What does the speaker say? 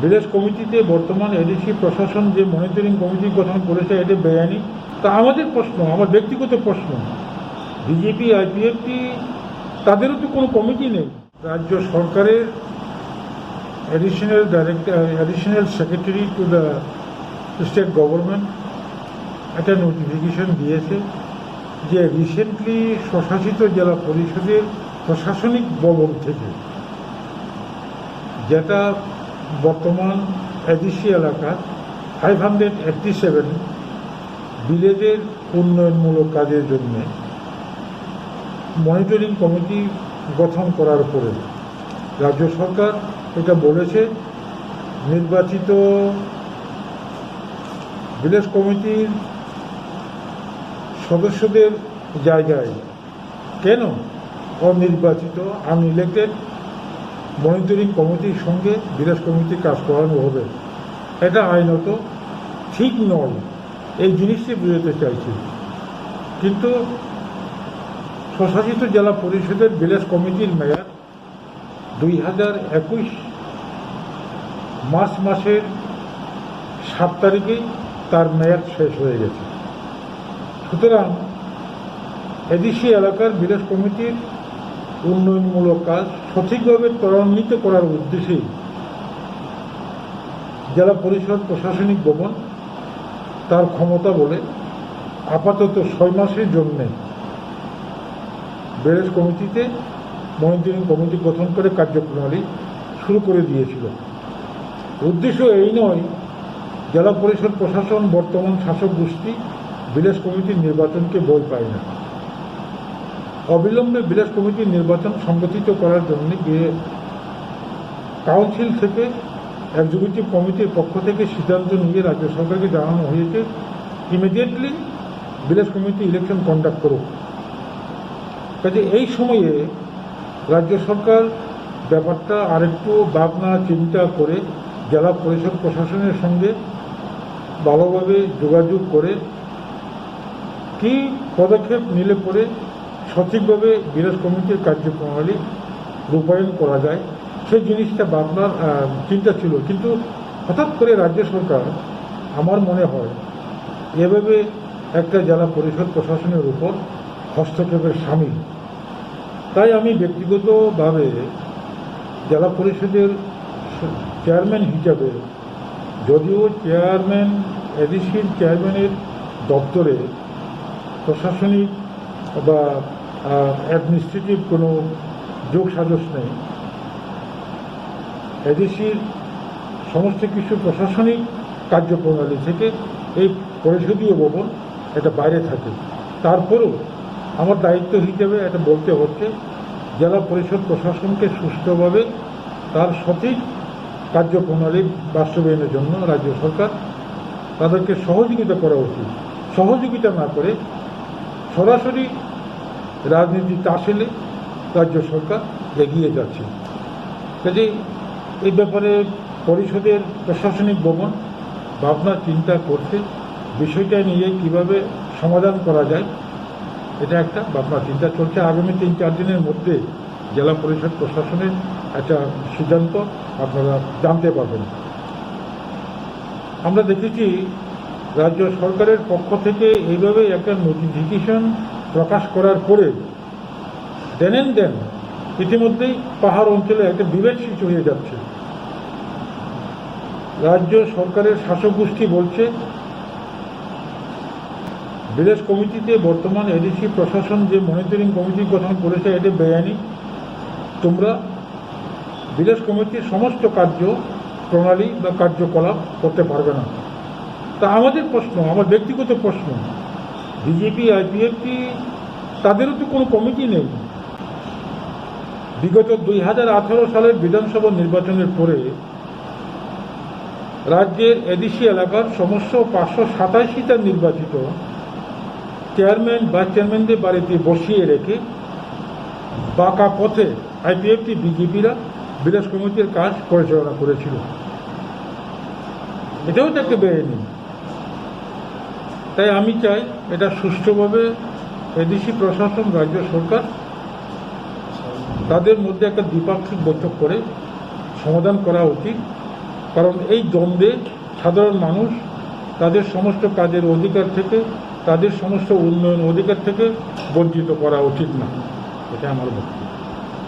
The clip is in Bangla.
ভিলেজ কমিটিতে বর্তমান এডিসি প্রশাসন যে মনিটরিং কমিটি গঠন করেছে এটা বেআইনি। তা আমাদের প্রশ্ন, আমার ব্যক্তিগত প্রশ্ন, বিজেপি আইপিএফটি তাদেরও তো কোনো কমিটি নেই। রাজ্য সরকারের additional secretary to the state government একটা নোটিফিকেশন দিয়েছে যে রিসেন্টলি স্বশাসিত জেলা পরিষদের প্রশাসনিক ভবন থেকে, যেটা বর্তমান এডিসি এলাকার 587 ভিলেজের উন্নয়নমূলক কাজের জন্য মনিটরিং কমিটি গঠন করার পরে রাজ্য সরকার এটা বলেছে নির্বাচিত ভিলেজ কমিটির সদস্যদের জায়গায় কেন অনির্বাচিত আনইলেক্টেড মনিটরিং কমিটির সঙ্গে ভিলেজ কমিটি কাজ করানো হবে। এটা আইনত ঠিক নয়, এই জিনিসটি বুঝতে চাইছি। কিন্তু স্বশাসিত জেলা পরিষদের ভিলেজ কমিটির মেয়াদ 2021 মার্চ মাসের 7 তারিখেই তার মেয়াদ শেষ হয়ে গেছে। সুতরাং এডিসি এলাকার ভিলেজ কমিটির উন্নয়নমূলক কাজ সঠিকভাবে ত্বরান্বিত করার উদ্দেশ্যেই জেলা পরিষদ প্রশাসনিক ভবন তার ক্ষমতা বলে আপাতত 6 মাসের জন্য ভিলেজ কমিটিতে মনিটরিং কমিটি গঠন করে কার্যপ্রণালী শুরু করে দিয়েছিল। উদ্দেশ্য এই নয় জেলা পরিষদ প্রশাসন বর্তমান শাসক গোষ্ঠী ভিলেজ কমিটির নির্বাচনকে বই পায় না। অবিলম্বে ভিলেজ কমিটির নির্বাচন সংগঠিত করার জন্য কাউন্সিল থেকে এক্সিকিউটিভ কমিটির পক্ষ থেকে সিদ্ধান্ত নিয়ে রাজ্য সরকারকে জানানো হয়েছে immediately village committee election conduct করুক। কাজে এই সময়ে রাজ্য সরকার ব্যাপারটা আরেকটু ভাবনা চিন্তা করে জেলা পরিষদ প্রশাসনের সঙ্গে ভালোভাবে যোগাযোগ করে কী পদক্ষেপ নিলে পরে সঠিকভাবে ভিলেজ কমিটির কার্যপ্রণালী রূপায়ণ করা যায় সেই জিনিসটা ভাবনার চিন্তা ছিল। কিন্তু হঠাৎ করে রাজ্য সরকার আমার মনে হয় এভাবে একটা জেলা পরিষদ প্রশাসনের উপর হস্তক্ষেপের সামিল। তাই আমি ব্যক্তিগতভাবে জেলা পরিষদের চেয়ারম্যান হিসাবে, যদিও চেয়ারম্যান এডিসির চেয়ারম্যানের দপ্তরে প্রশাসনিক বা অ্যাডমিনিস্ট্রেটিভ কোনো যোগ সাজস নেই, এডিসির সমস্ত কিছু প্রশাসনিক কার্যপ্রণালী থেকে এই পরিষদীয় ভবন এটা বাইরে থাকে। তারপরেও আমার দায়িত্ব হিসেবে এটা বলতে হচ্ছে জেলা পরিষদ প্রশাসনকে সুষ্ঠুভাবে তার সঠিক কার্যপ্রণালী বাস্তবায়নের জন্য রাজ্য সরকার তাদেরকে সহযোগিতা করা উচিত। সহযোগিতা না করে সরাসরি রাজনীতি তাসেলে রাজ্য সরকার এগিয়ে যাচ্ছে। কাজে এই ব্যাপারে পরিষদের প্রশাসনিক ভবন ভাবনা চিন্তা করছে বিষয়টা নিয়ে কিভাবে সমাধান করা যায়, এটা একটা ভাবনা চিন্তা চলছে। আগামী 3-4 দিনের মধ্যে জেলা পরিষদ প্রশাসনের একটা সিদ্ধান্ত আপনারা জানতে পারবেন। আমরা দেখেছি রাজ্য সরকারের পক্ষ থেকে এইভাবে একটা নোটিফিকেশন প্রকাশ করার পরে দেন ইতিমধ্যেই পাহাড় অঞ্চলে একটা বিভেদ সৃষ্টি হয়ে যাচ্ছে। রাজ্য সরকারের শাসক গোষ্ঠী বলছে ভিলেজ কমিটিতে বর্তমান এডিসি প্রশাসন যে মনিটরিং কমিটি গঠন করেছে এটা বেআইনি, তোমরা ভিলেজ কমিটির সমস্ত কার্য প্রণালী বা কার্যকলাপ করতে পারবে না। তা আমাদের প্রশ্ন, আমার ব্যক্তিগত প্রশ্ন, বিজেপি আইপিএফটি তাদেরও তো কোনো কমিটি নেই। বিগত 2018 সালের বিধানসভা নির্বাচনের পরে রাজ্যের এডিসি এলাকার সমস্ত 587টা নির্বাচিত চেয়ারম্যান ভাইস চেয়ারম্যানদের বাড়িতে বসিয়ে রেখে বাঁকা পথে আইপিএফটি বিজেপিরা ভিলেজ কমিটির কাজ পরিচালনা করেছিল। এটাও তো একটা বেআইনি। তাই আমি চাই এটা সুষ্ঠুভাবে এডিসি প্রশাসন, রাজ্য সরকার তাদের মধ্যে একটা দ্বিপাক্ষিক বৈঠক করে সমাধান করা উচিত। কারণ এই দ্বন্দ্বে সাধারণ মানুষ তাদের সমস্ত কাজের অধিকার থেকে, তাদের সমস্ত উন্নয়ন অধিকার থেকে বঞ্চিত করা উচিত না, এটা আমার বক্তব্য।